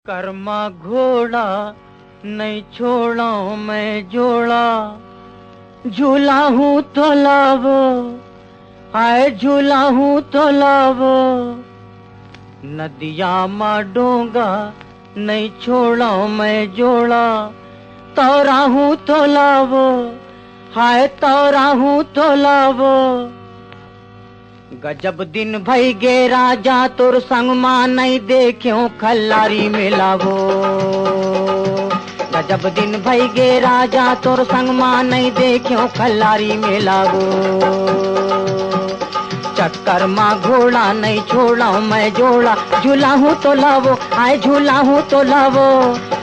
कर्मा घोड़ा नहीं छोड़ा मैं जोड़ा, झूला हूँ तो लावो, आए झूला हूँ तो लावो। नदिया मा डोंगा नहीं छोड़ा मैं जोड़ा, तौरा हूँ तो लावो, हाय तौरा हूँ तो लावो। गजब दिन भई गे राजा तोर संग मां नहीं देख्यो खल्लारी मिलावो। गजब दिन भई गे राजा तोर संग मां नहीं देख्यो खल्लारी मिलावो। चक्कर मां घोड़ा नहीं छोड़ा मैं जोड़ा, झूला हूँ तो लावो, आए झूला हूँ तो लावो।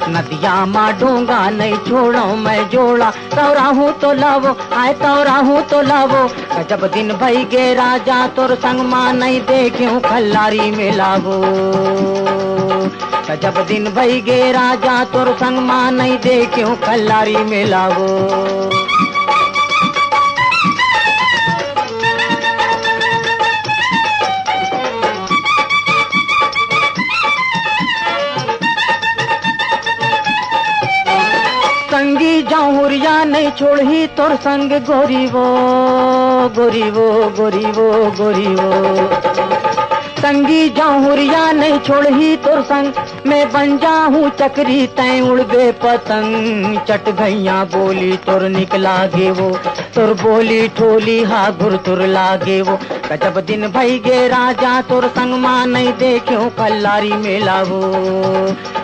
नदिया मां डोंगा नहीं छोड़ा मैं जोड़ा, तौरा हूँ तो लावो, आए तौरा हूँ तो लावो। गजब दिन भई गे राजा तोर संग मां नहीं देख्यो खल्लारी मिलावो। गजब दिन भई गे राजा तोर संग मां नहीं देख्यो खल्लारी मिलावो। संगी जाऊरिया नहीं छोड़ी तोर संग गोरी वो, गोरी वो, गोरी वो, गोरी वो। संगी जाऊरिया नहीं छोड़ी तोर संग, मैं बन जाऊं चक्री तय उड़बे पतंग। चट गैया बोली तोर निकला गे वो, तोर बोली ठोली हा घुर तुर लागे वो। गजब दिन भई गे राजा तोर संग मां नहीं देख्यो खल्लारी मिलावो।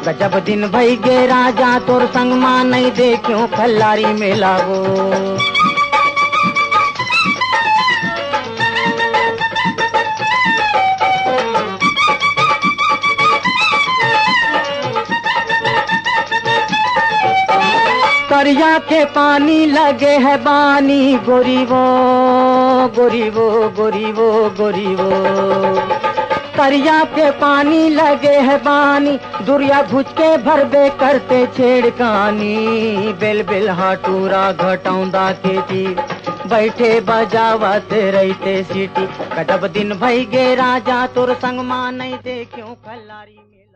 गजब दिन भई गे राजा तोर संग मां नहीं देख्यो खल्लारी मिलावो। करिया के पानी लगे है बानी, गोरी वो, गोरी वो, गोरी वो, गोरी वो। करिया के पानी लगे है बानी, दुरिया घुच के भरबे करते छेड़कानी। बेल बेल हाटूरा घटाऊंदा के तीर, बैठे बजावते रहते सीटी। गजब दिन भई गे राजा तोर संग मां नहीं देख्यो खल्लारी में।